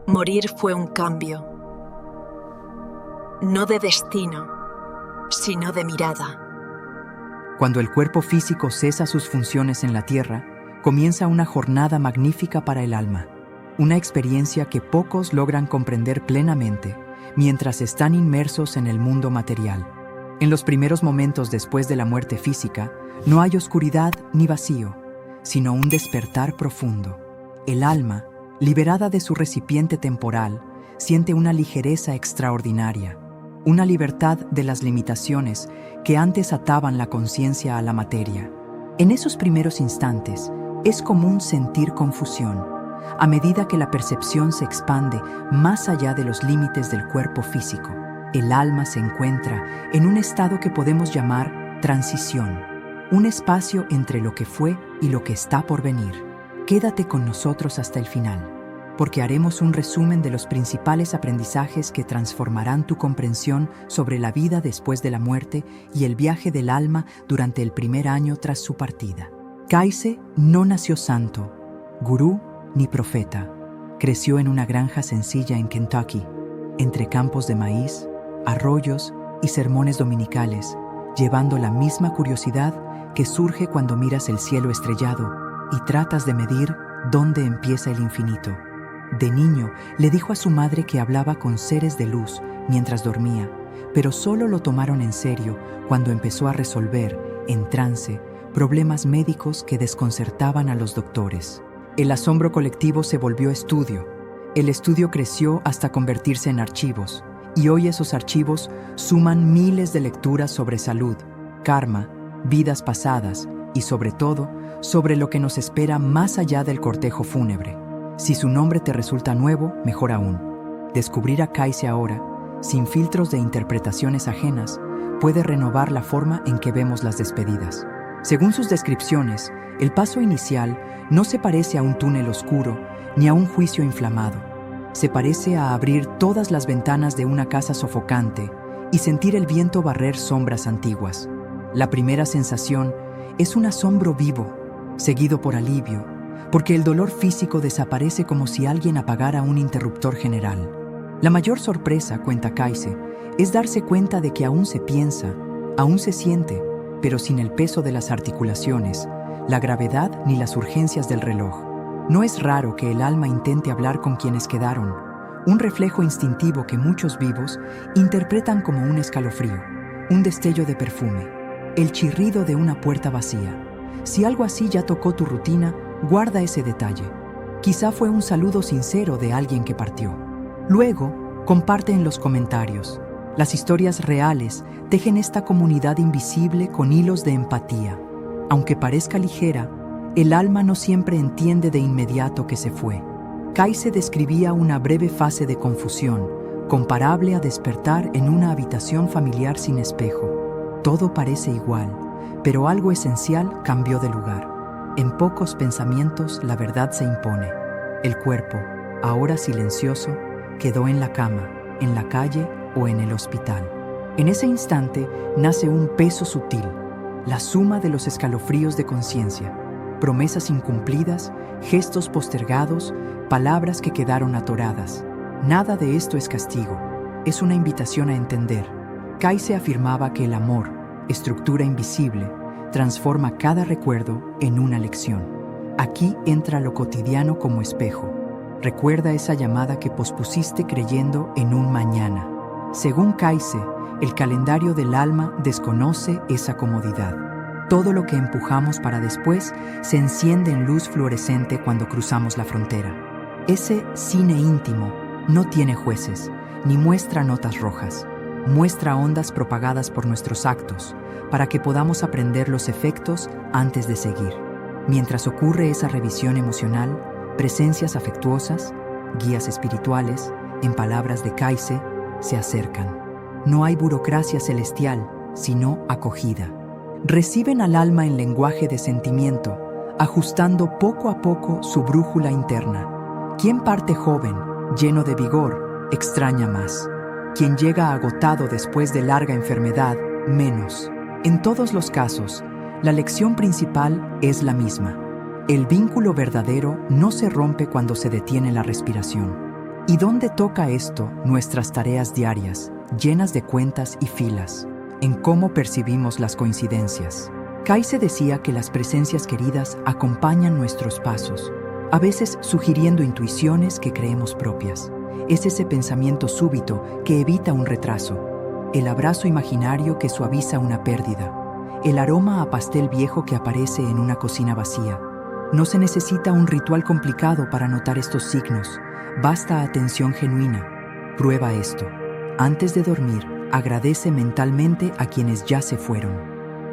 Morir fue un cambio, no de destino, sino de mirada. Cuando el cuerpo físico cesa sus funciones en la tierra, comienza una jornada magnífica para el alma, una experiencia que pocos logran comprender plenamente mientras están inmersos en el mundo material. En los primeros momentos después de la muerte física, no hay oscuridad ni vacío, sino un despertar profundo. El alma, liberada de su recipiente temporal, siente una ligereza extraordinaria, una libertad de las limitaciones que antes ataban la conciencia a la materia. En esos primeros instantes, es común sentir confusión, a medida que la percepción se expande más allá de los límites del cuerpo físico. El alma se encuentra en un estado que podemos llamar transición, un espacio entre lo que fue y lo que está por venir. Quédate con nosotros hasta el final, porque haremos un resumen de los principales aprendizajes que transformarán tu comprensión sobre la vida después de la muerte y el viaje del alma durante el primer año tras su partida. Kayse no nació santo, gurú ni profeta. Creció en una granja sencilla en Kentucky, entre campos de maíz, arroyos y sermones dominicales, llevando la misma curiosidad que surge cuando miras el cielo estrellado y tratas de medir dónde empieza el infinito. De niño, le dijo a su madre que hablaba con seres de luz mientras dormía, pero solo lo tomaron en serio cuando empezó a resolver, en trance, problemas médicos que desconcertaban a los doctores. El asombro colectivo se volvió estudio. El estudio creció hasta convertirse en archivos, y hoy esos archivos suman miles de lecturas sobre salud, karma, vidas pasadas y, sobre todo, sobre lo que nos espera más allá del cortejo fúnebre. Si su nombre te resulta nuevo, mejor aún. Descubrir a Kayse ahora, sin filtros de interpretaciones ajenas, puede renovar la forma en que vemos las despedidas. Según sus descripciones, el paso inicial no se parece a un túnel oscuro ni a un juicio inflamado. Se parece a abrir todas las ventanas de una casa sofocante y sentir el viento barrer sombras antiguas. La primera sensación es un asombro vivo, seguido por alivio, porque el dolor físico desaparece como si alguien apagara un interruptor general. La mayor sorpresa, cuenta Kayse, es darse cuenta de que aún se piensa, aún se siente, pero sin el peso de las articulaciones, la gravedad ni las urgencias del reloj. No es raro que el alma intente hablar con quienes quedaron, un reflejo instintivo que muchos vivos interpretan como un escalofrío, un destello de perfume, el chirrido de una puerta vacía. Si algo así ya tocó tu rutina, guarda ese detalle. Quizá fue un saludo sincero de alguien que partió. Luego, comparte en los comentarios. Las historias reales tejen esta comunidad invisible con hilos de empatía. Aunque parezca ligera, el alma no siempre entiende de inmediato que se fue. Kayse describía una breve fase de confusión, comparable a despertar en una habitación familiar sin espejo. Todo parece igual, pero algo esencial cambió de lugar. En pocos pensamientos la verdad se impone. El cuerpo, ahora silencioso, quedó en la cama, en la calle o en el hospital. En ese instante nace un peso sutil, la suma de los escalofríos de conciencia, promesas incumplidas, gestos postergados, palabras que quedaron atoradas. Nada de esto es castigo, es una invitación a entender. Kayse afirmaba que el amor, estructura invisible, transforma cada recuerdo en una lección. Aquí entra lo cotidiano como espejo. Recuerda esa llamada que pospusiste creyendo en un mañana. Según Kayse, el calendario del alma desconoce esa comodidad. Todo lo que empujamos para después se enciende en luz fluorescente cuando cruzamos la frontera. Ese cine íntimo no tiene jueces, ni muestra notas rojas. Muestra ondas propagadas por nuestros actos, para que podamos aprender los efectos antes de seguir. Mientras ocurre esa revisión emocional, presencias afectuosas, guías espirituales, en palabras de Kayse, se acercan. No hay burocracia celestial, sino acogida. Reciben al alma en lenguaje de sentimiento, ajustando poco a poco su brújula interna. Quien parte joven, lleno de vigor, extraña más. Quien llega agotado después de larga enfermedad, menos. En todos los casos, la lección principal es la misma. El vínculo verdadero no se rompe cuando se detiene la respiración. ¿Y dónde toca esto nuestras tareas diarias, llenas de cuentas y filas? En cómo percibimos las coincidencias. Kayse decía que las presencias queridas acompañan nuestros pasos, a veces sugiriendo intuiciones que creemos propias. Es ese pensamiento súbito que evita un retraso, el abrazo imaginario que suaviza una pérdida, el aroma a pastel viejo que aparece en una cocina vacía. No se necesita un ritual complicado para notar estos signos, basta atención genuina. Prueba esto. Antes de dormir, agradece mentalmente a quienes ya se fueron.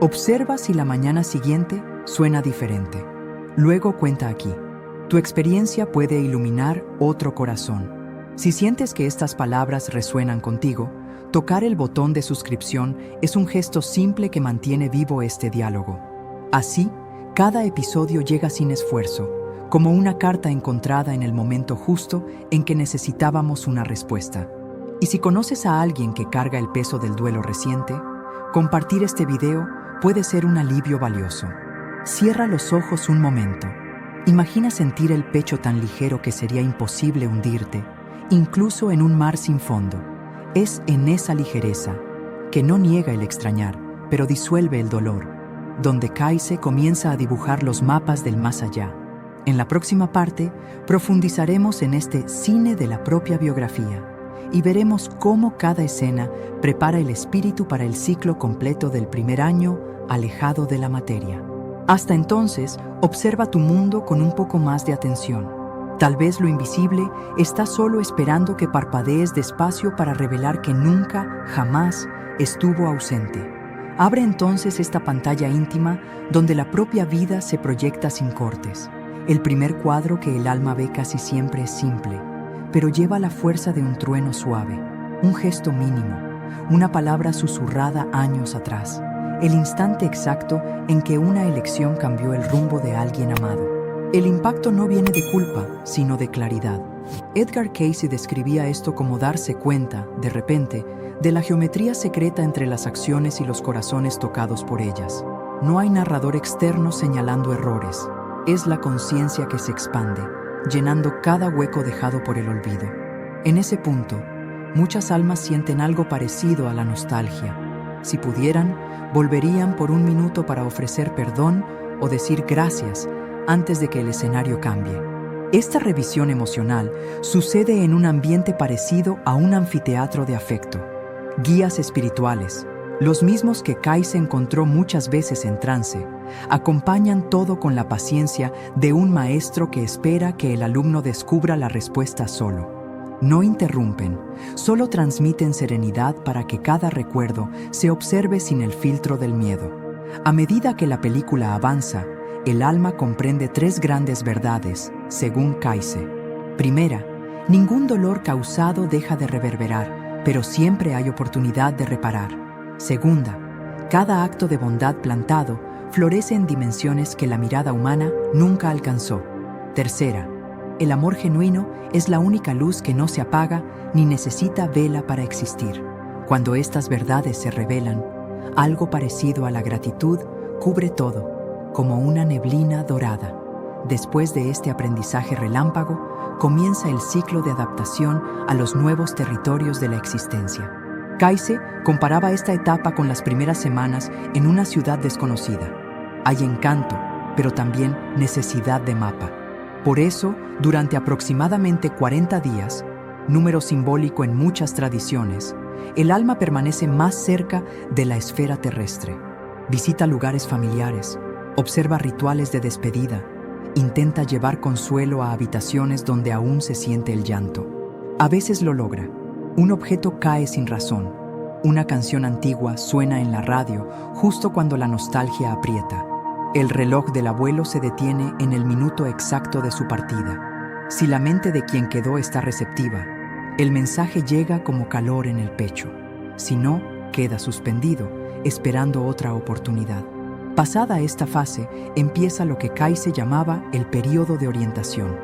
Observa si la mañana siguiente suena diferente. Luego cuenta aquí. Tu experiencia puede iluminar otro corazón. Si sientes que estas palabras resuenan contigo, tocar el botón de suscripción es un gesto simple que mantiene vivo este diálogo. Así, cada episodio llega sin esfuerzo, como una carta encontrada en el momento justo en que necesitábamos una respuesta. Y si conoces a alguien que carga el peso del duelo reciente, compartir este video puede ser un alivio valioso. Cierra los ojos un momento. Imagina sentir el pecho tan ligero que sería imposible hundirte, incluso en un mar sin fondo. Es en esa ligereza, que no niega el extrañar, pero disuelve el dolor, donde Kayse comienza a dibujar los mapas del más allá. En la próxima parte, profundizaremos en este cine de la propia biografía y veremos cómo cada escena prepara el espíritu para el ciclo completo del primer año alejado de la materia. Hasta entonces, observa tu mundo con un poco más de atención. Tal vez lo invisible está solo esperando que parpadees despacio para revelar que nunca, jamás, estuvo ausente. Abre entonces esta pantalla íntima donde la propia vida se proyecta sin cortes. El primer cuadro que el alma ve casi siempre es simple, pero lleva la fuerza de un trueno suave, un gesto mínimo, una palabra susurrada años atrás, el instante exacto en que una elección cambió el rumbo de alguien amado. El impacto no viene de culpa, sino de claridad. Edgar Cayce describía esto como darse cuenta, de repente, de la geometría secreta entre las acciones y los corazones tocados por ellas. No hay narrador externo señalando errores. Es la conciencia que se expande, llenando cada hueco dejado por el olvido. En ese punto, muchas almas sienten algo parecido a la nostalgia. Si pudieran, volverían por un minuto para ofrecer perdón o decir gracias antes de que el escenario cambie. Esta revisión emocional sucede en un ambiente parecido a un anfiteatro de afecto. Guías espirituales, los mismos que Kayse encontró muchas veces en trance, acompañan todo con la paciencia de un maestro que espera que el alumno descubra la respuesta solo. No interrumpen, solo transmiten serenidad para que cada recuerdo se observe sin el filtro del miedo. A medida que la película avanza, el alma comprende 3 grandes verdades, según Kayse. Primera, ningún dolor causado deja de reverberar, pero siempre hay oportunidad de reparar. Segunda, cada acto de bondad plantado florece en dimensiones que la mirada humana nunca alcanzó. Tercera, el amor genuino es la única luz que no se apaga ni necesita vela para existir. Cuando estas verdades se revelan, algo parecido a la gratitud cubre todo, como una neblina dorada. Después de este aprendizaje relámpago, comienza el ciclo de adaptación a los nuevos territorios de la existencia. Kayse comparaba esta etapa con las primeras semanas en una ciudad desconocida. Hay encanto, pero también necesidad de mapa. Por eso, durante aproximadamente 40 días, número simbólico en muchas tradiciones, el alma permanece más cerca de la esfera terrestre. Visita lugares familiares, observa rituales de despedida, intenta llevar consuelo a habitaciones donde aún se siente el llanto. A veces lo logra. Un objeto cae sin razón. Una canción antigua suena en la radio justo cuando la nostalgia aprieta. El reloj del abuelo se detiene en el minuto exacto de su partida. Si la mente de quien quedó está receptiva, el mensaje llega como calor en el pecho. Si no, queda suspendido, esperando otra oportunidad. Pasada esta fase, empieza lo que Kayse llamaba el período de orientación.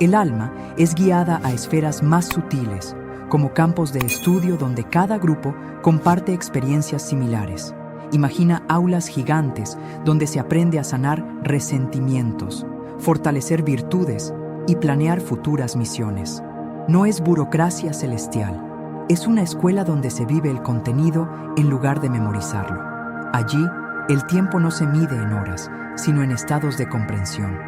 El alma es guiada a esferas más sutiles, como campos de estudio donde cada grupo comparte experiencias similares. Imagina aulas gigantes donde se aprende a sanar resentimientos, fortalecer virtudes y planear futuras misiones. No es burocracia celestial. Es una escuela donde se vive el contenido en lugar de memorizarlo. Allí, el tiempo no se mide en horas, sino en estados de comprensión.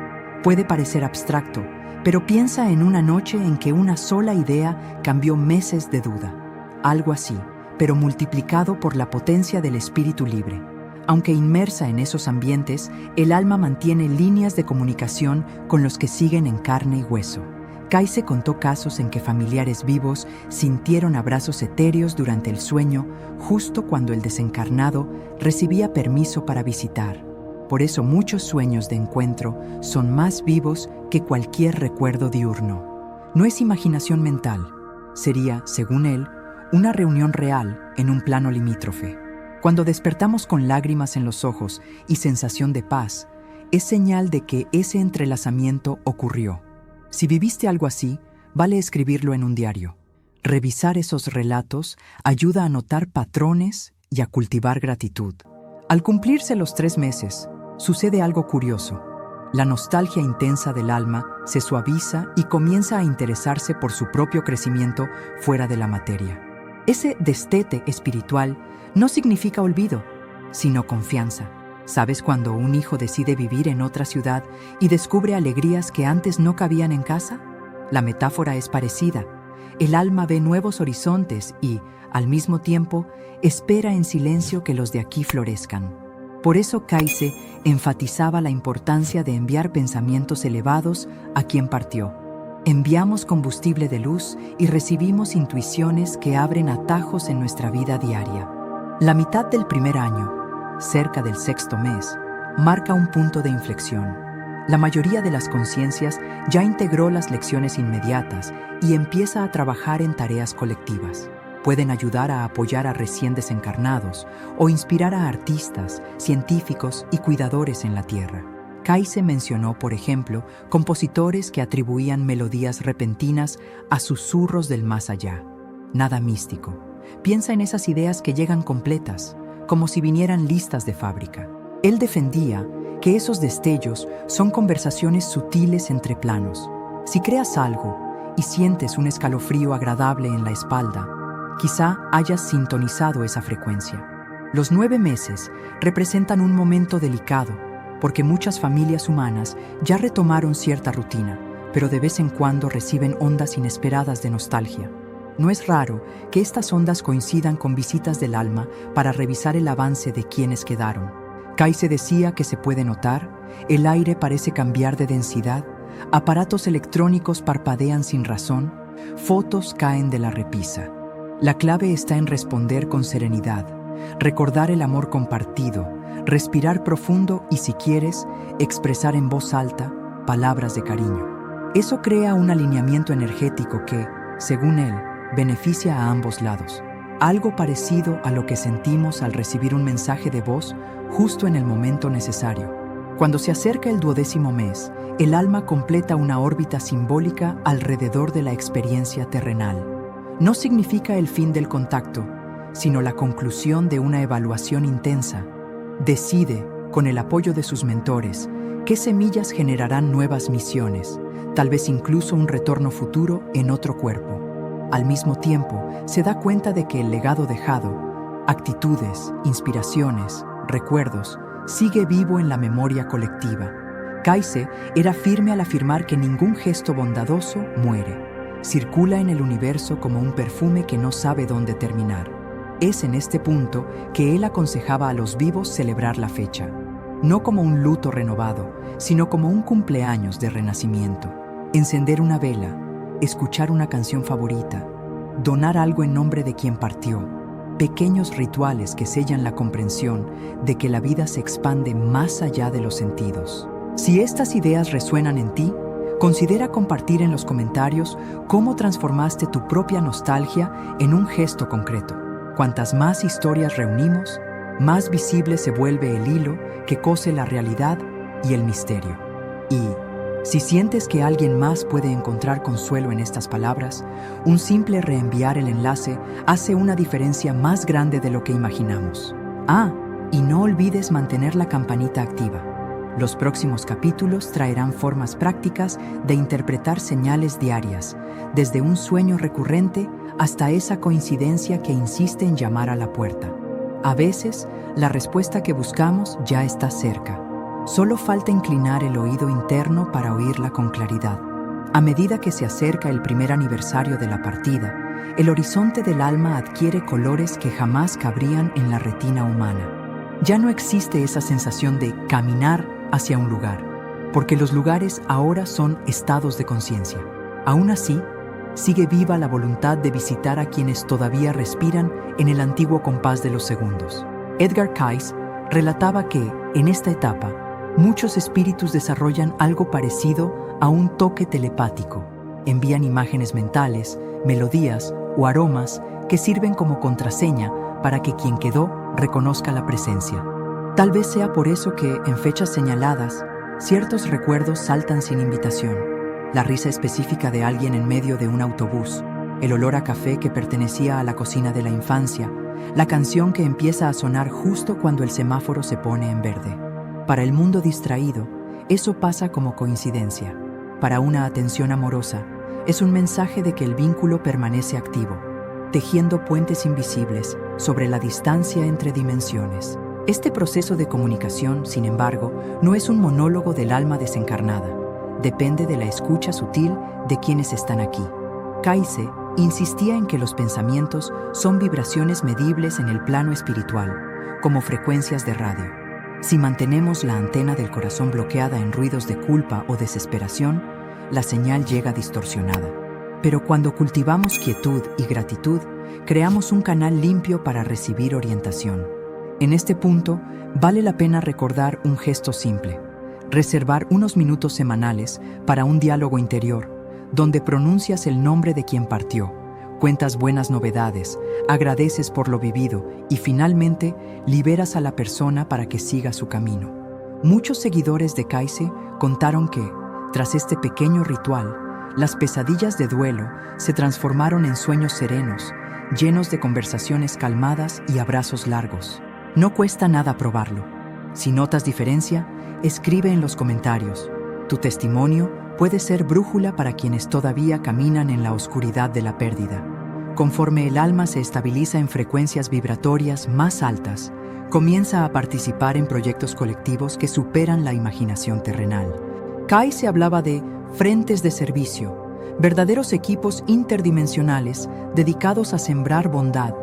Puede parecer abstracto, pero piensa en una noche en que una sola idea cambió meses de duda. Algo así, pero multiplicado por la potencia del espíritu libre. Aunque inmersa en esos ambientes, el alma mantiene líneas de comunicación con los que siguen en carne y hueso. Kaise contó casos en que familiares vivos sintieron abrazos etéreos durante el sueño, justo cuando el desencarnado recibía permiso para visitar. Por eso muchos sueños de encuentro son más vivos que cualquier recuerdo diurno. No es imaginación mental, sería, según él, una reunión real en un plano limítrofe. Cuando despertamos con lágrimas en los ojos y sensación de paz, es señal de que ese entrelazamiento ocurrió. Si viviste algo así, vale escribirlo en un diario. Revisar esos relatos ayuda a notar patrones y a cultivar gratitud. Al cumplirse los 3 meses, sucede algo curioso. La nostalgia intensa del alma se suaviza y comienza a interesarse por su propio crecimiento fuera de la materia. Ese destete espiritual no significa olvido, sino confianza. ¿Sabes cuando un hijo decide vivir en otra ciudad y descubre alegrías que antes no cabían en casa? La metáfora es parecida. El alma ve nuevos horizontes y, al mismo tiempo, espera en silencio que los de aquí florezcan. Por eso Kaise enfatizaba la importancia de enviar pensamientos elevados a quien partió. Enviamos combustible de luz y recibimos intuiciones que abren atajos en nuestra vida diaria. La mitad del primer año, cerca del 6º mes, marca un punto de inflexión. La mayoría de las conciencias ya integró las lecciones inmediatas y empieza a trabajar en tareas colectivas. Pueden ayudar a apoyar a recién desencarnados o inspirar a artistas, científicos y cuidadores en la Tierra. Kaise mencionó, por ejemplo, compositores que atribuían melodías repentinas a susurros del más allá. Nada místico. Piensa en esas ideas que llegan completas, como si vinieran listas de fábrica. Él defendía que esos destellos son conversaciones sutiles entre planos. Si creas algo y sientes un escalofrío agradable en la espalda, quizá hayas sintonizado esa frecuencia. Los 9 meses representan un momento delicado, porque muchas familias humanas ya retomaron cierta rutina, pero de vez en cuando reciben ondas inesperadas de nostalgia. No es raro que estas ondas coincidan con visitas del alma para revisar el avance de quienes quedaron. Kaise decía que se puede notar, el aire parece cambiar de densidad, aparatos electrónicos parpadean sin razón, fotos caen de la repisa. La clave está en responder con serenidad, recordar el amor compartido, respirar profundo y, si quieres, expresar en voz alta palabras de cariño. Eso crea un alineamiento energético que, según él, beneficia a ambos lados. Algo parecido a lo que sentimos al recibir un mensaje de voz justo en el momento necesario. Cuando se acerca el 12º mes, el alma completa una órbita simbólica alrededor de la experiencia terrenal. No significa el fin del contacto, sino la conclusión de una evaluación intensa. Decide, con el apoyo de sus mentores, qué semillas generarán nuevas misiones, tal vez incluso un retorno futuro en otro cuerpo. Al mismo tiempo, se da cuenta de que el legado dejado, actitudes, inspiraciones, recuerdos, sigue vivo en la memoria colectiva. Kaise era firme al afirmar que ningún gesto bondadoso muere. Circula en el universo como un perfume que no sabe dónde terminar. Es en este punto que él aconsejaba a los vivos celebrar la fecha, no como un luto renovado, sino como un cumpleaños de renacimiento. Encender una vela, escuchar una canción favorita, donar algo en nombre de quien partió, pequeños rituales que sellan la comprensión de que la vida se expande más allá de los sentidos. Si estas ideas resuenan en ti, considera compartir en los comentarios cómo transformaste tu propia nostalgia en un gesto concreto. Cuantas más historias reunimos, más visible se vuelve el hilo que cose la realidad y el misterio. Y si sientes que alguien más puede encontrar consuelo en estas palabras, un simple reenviar el enlace hace una diferencia más grande de lo que imaginamos. Y no olvides mantener la campanita activa. Los próximos capítulos traerán formas prácticas de interpretar señales diarias, desde un sueño recurrente hasta esa coincidencia que insiste en llamar a la puerta. A veces, la respuesta que buscamos ya está cerca. Solo falta inclinar el oído interno para oírla con claridad. A medida que se acerca el primer aniversario de la partida, el horizonte del alma adquiere colores que jamás cabrían en la retina humana. Ya no existe esa sensación de caminar hacia un lugar, porque los lugares ahora son estados de conciencia. Aún así, sigue viva la voluntad de visitar a quienes todavía respiran en el antiguo compás de los segundos. Edgar Cayce relataba que, en esta etapa, muchos espíritus desarrollan algo parecido a un toque telepático. Envían imágenes mentales, melodías o aromas que sirven como contraseña para que quien quedó reconozca la presencia. Tal vez sea por eso que, en fechas señaladas, ciertos recuerdos saltan sin invitación. La risa específica de alguien en medio de un autobús, el olor a café que pertenecía a la cocina de la infancia, la canción que empieza a sonar justo cuando el semáforo se pone en verde. Para el mundo distraído, eso pasa como coincidencia. Para una atención amorosa, es un mensaje de que el vínculo permanece activo, tejiendo puentes invisibles sobre la distancia entre dimensiones. Este proceso de comunicación, sin embargo, no es un monólogo del alma desencarnada. Depende de la escucha sutil de quienes están aquí. Cayce insistía en que los pensamientos son vibraciones medibles en el plano espiritual, como frecuencias de radio. Si mantenemos la antena del corazón bloqueada en ruidos de culpa o desesperación, la señal llega distorsionada. Pero cuando cultivamos quietud y gratitud, creamos un canal limpio para recibir orientación. En este punto, vale la pena recordar un gesto simple: reservar unos minutos semanales para un diálogo interior, donde pronuncias el nombre de quien partió, cuentas buenas novedades, agradeces por lo vivido y finalmente liberas a la persona para que siga su camino. Muchos seguidores de Cayce contaron que, tras este pequeño ritual, las pesadillas de duelo se transformaron en sueños serenos, llenos de conversaciones calmadas y abrazos largos. No cuesta nada probarlo. Si notas diferencia, escribe en los comentarios. Tu testimonio puede ser brújula para quienes todavía caminan en la oscuridad de la pérdida. Conforme el alma se estabiliza en frecuencias vibratorias más altas, comienza a participar en proyectos colectivos que superan la imaginación terrenal. Cayce hablaba de frentes de servicio, verdaderos equipos interdimensionales dedicados a sembrar bondad,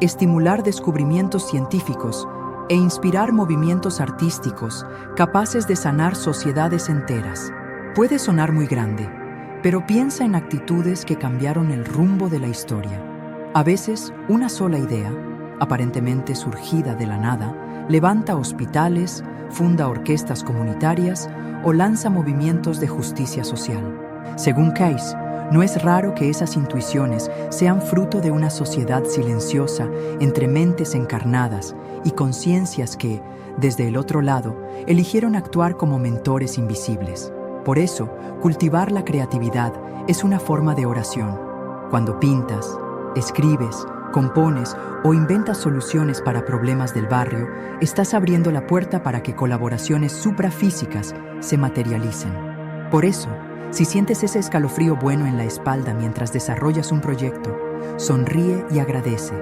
estimular descubrimientos científicos e inspirar movimientos artísticos capaces de sanar sociedades enteras. Puede sonar muy grande, pero piensa en actitudes que cambiaron el rumbo de la historia. A veces, una sola idea, aparentemente surgida de la nada, levanta hospitales, funda orquestas comunitarias o lanza movimientos de justicia social. Según Cayce, no es raro que esas intuiciones sean fruto de una sociedad silenciosa entre mentes encarnadas y conciencias que, desde el otro lado, eligieron actuar como mentores invisibles. Por eso, cultivar la creatividad es una forma de oración. Cuando pintas, escribes, compones o inventas soluciones para problemas del barrio, estás abriendo la puerta para que colaboraciones suprafísicas se materialicen. Por eso, si sientes ese escalofrío bueno en la espalda mientras desarrollas un proyecto, sonríe y agradece.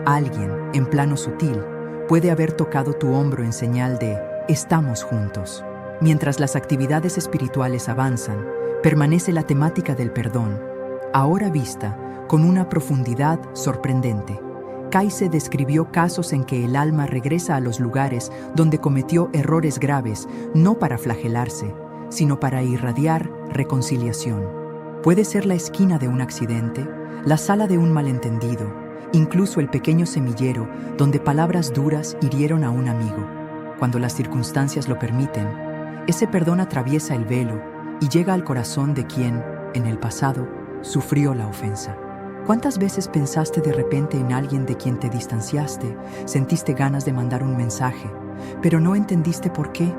Alguien, en plano sutil, puede haber tocado tu hombro en señal de «estamos juntos». Mientras las actividades espirituales avanzan, permanece la temática del perdón, ahora vista con una profundidad sorprendente. Cayce describió casos en que el alma regresa a los lugares donde cometió errores graves, no para flagelarse, sino para irradiar reconciliación. Puede ser la esquina de un accidente, la sala de un malentendido, incluso el pequeño semillero donde palabras duras hirieron a un amigo. Cuando las circunstancias lo permiten, ese perdón atraviesa el velo y llega al corazón de quien, en el pasado, sufrió la ofensa. ¿Cuántas veces pensaste de repente en alguien de quien te distanciaste, sentiste ganas de mandar un mensaje, pero no entendiste por qué?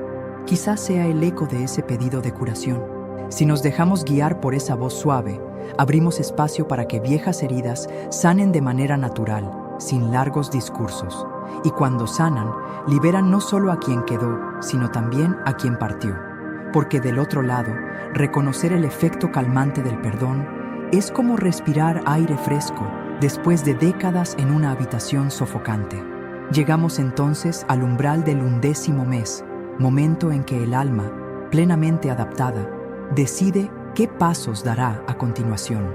Quizás sea el eco de ese pedido de curación. Si nos dejamos guiar por esa voz suave, abrimos espacio para que viejas heridas sanen de manera natural, sin largos discursos. y cuando sanan, liberan no solo a quien quedó, sino también a quien partió. Porque del otro lado, reconocer el efecto calmante del perdón es como respirar aire fresco después de décadas en una habitación sofocante. Llegamos entonces al umbral del 11º mes, momento en que el alma, plenamente adaptada, decide qué pasos dará a continuación.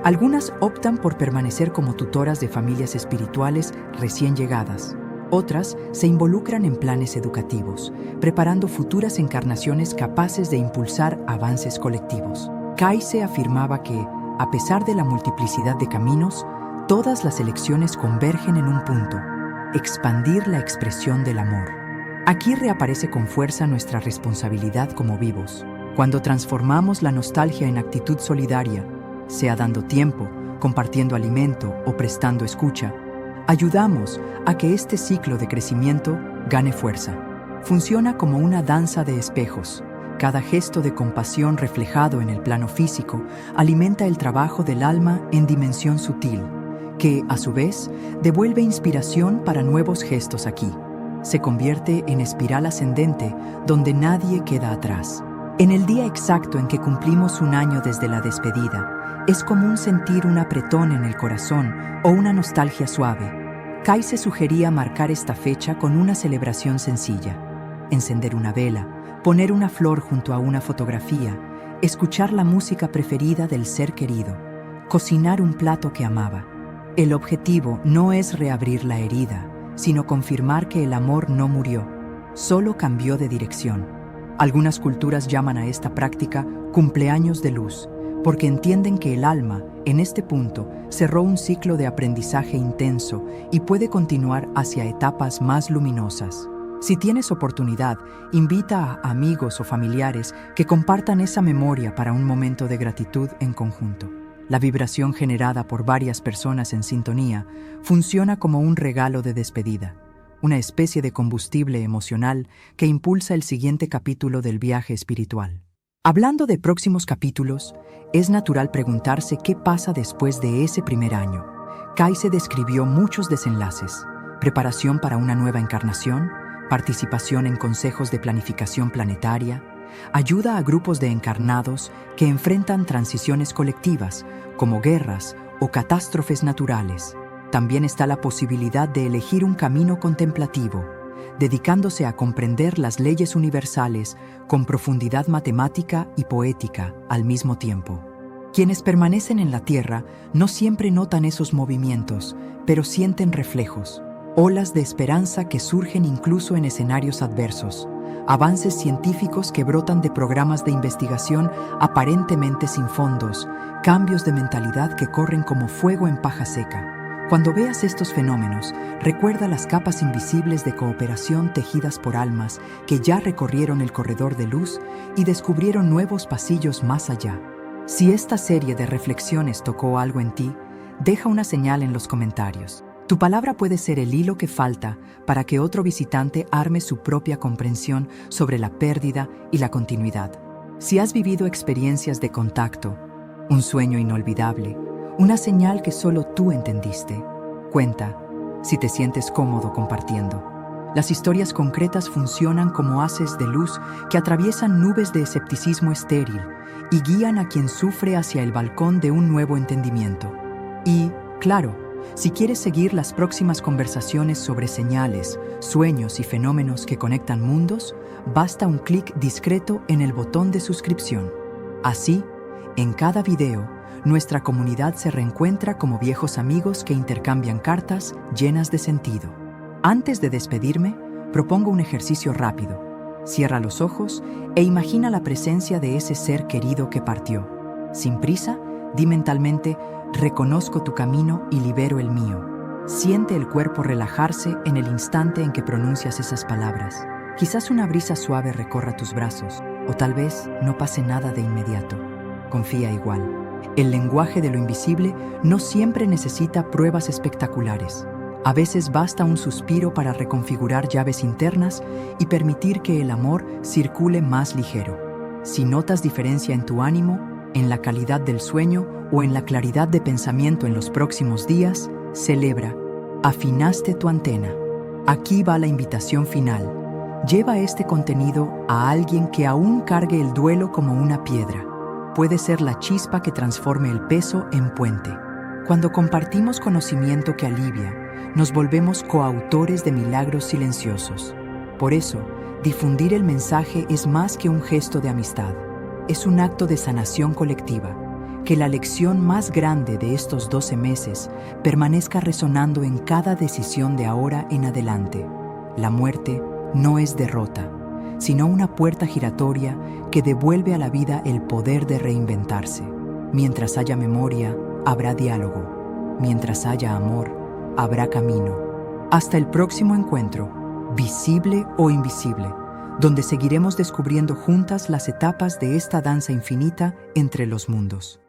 Algunas optan por permanecer como tutoras de familias espirituales recién llegadas. Otras se involucran en planes educativos, preparando futuras encarnaciones capaces de impulsar avances colectivos. Kayse afirmaba que, a pesar de la multiplicidad de caminos, todas las elecciones convergen en un punto: expandir la expresión del amor. Aquí reaparece con fuerza nuestra responsabilidad como vivos. Cuando transformamos la nostalgia en actitud solidaria, sea dando tiempo, compartiendo alimento o prestando escucha, ayudamos a que este ciclo de crecimiento gane fuerza. Funciona como una danza de espejos. Cada gesto de compasión reflejado en el plano físico alimenta el trabajo del alma en dimensión sutil, que, a su vez, devuelve inspiración para nuevos gestos aquí. Se convierte en espiral ascendente donde nadie queda atrás. En el día exacto en que cumplimos 1 año desde la despedida, es común sentir un apretón en el corazón o una nostalgia suave. Kayse sugería marcar esta fecha con una celebración sencilla: encender una vela, poner una flor junto a una fotografía, escuchar la música preferida del ser querido, cocinar un plato que amaba. El objetivo no es reabrir la herida, sino confirmar que el amor no murió, solo cambió de dirección. Algunas culturas llaman a esta práctica cumpleaños de luz, porque entienden que el alma, en este punto, cerró un ciclo de aprendizaje intenso y puede continuar hacia etapas más luminosas. Si tienes oportunidad, invita a amigos o familiares que compartan esa memoria para un momento de gratitud en conjunto. La vibración generada por varias personas en sintonía funciona como un regalo de despedida, una especie de combustible emocional que impulsa el siguiente capítulo del viaje espiritual. Hablando de próximos capítulos, es natural preguntarse qué pasa después de ese primer año. Kayse describió muchos desenlaces: preparación para una nueva encarnación, participación en consejos de planificación planetaria, ayuda a grupos de encarnados que enfrentan transiciones colectivas, como guerras o catástrofes naturales. También está la posibilidad de elegir un camino contemplativo, dedicándose a comprender las leyes universales con profundidad matemática y poética al mismo tiempo. Quienes permanecen en la Tierra no siempre notan esos movimientos, pero sienten reflejos, olas de esperanza que surgen incluso en escenarios adversos, avances científicos que brotan de programas de investigación aparentemente sin fondos, cambios de mentalidad que corren como fuego en paja seca. Cuando veas estos fenómenos, recuerda las capas invisibles de cooperación tejidas por almas que ya recorrieron el corredor de luz y descubrieron nuevos pasillos más allá. Si esta serie de reflexiones tocó algo en ti, deja una señal en los comentarios. Tu palabra puede ser el hilo que falta para que otro visitante arme su propia comprensión sobre la pérdida y la continuidad. Si has vivido experiencias de contacto, un sueño inolvidable, una señal que solo tú entendiste, cuenta si te sientes cómodo compartiendo. Las historias concretas funcionan como haces de luz que atraviesan nubes de escepticismo estéril y guían a quien sufre hacia el balcón de un nuevo entendimiento. Y, claro, si quieres seguir las próximas conversaciones sobre señales, sueños y fenómenos que conectan mundos, basta un clic discreto en el botón de suscripción. Así, en cada video, nuestra comunidad se reencuentra como viejos amigos que intercambian cartas llenas de sentido. Antes de despedirme, propongo un ejercicio rápido. Cierra los ojos e imagina la presencia de ese ser querido que partió. Sin prisa, di mentalmente: reconozco tu camino y libero el mío. Siente el cuerpo relajarse en el instante en que pronuncias esas palabras. Quizás una brisa suave recorra tus brazos, o tal vez no pase nada de inmediato. Confía igual. El lenguaje de lo invisible no siempre necesita pruebas espectaculares. A veces basta un suspiro para reconfigurar llaves internas y permitir que el amor circule más ligero. Si notas diferencia en tu ánimo, en la calidad del sueño o en la claridad de pensamiento en los próximos días, celebra. Afinaste tu antena. Aquí va la invitación final. Lleva este contenido a alguien que aún cargue el duelo como una piedra. Puede ser la chispa que transforme el peso en puente. Cuando compartimos conocimiento que alivia, nos volvemos coautores de milagros silenciosos. Por eso, difundir el mensaje es más que un gesto de amistad. Es un acto de sanación colectiva. Que la lección más grande de estos 12 meses permanezca resonando en cada decisión de ahora en adelante. La muerte no es derrota, sino una puerta giratoria que devuelve a la vida el poder de reinventarse. Mientras haya memoria, habrá diálogo. Mientras haya amor, habrá camino. Hasta el próximo encuentro, visible o invisible, donde seguiremos descubriendo juntas las etapas de esta danza infinita entre los mundos.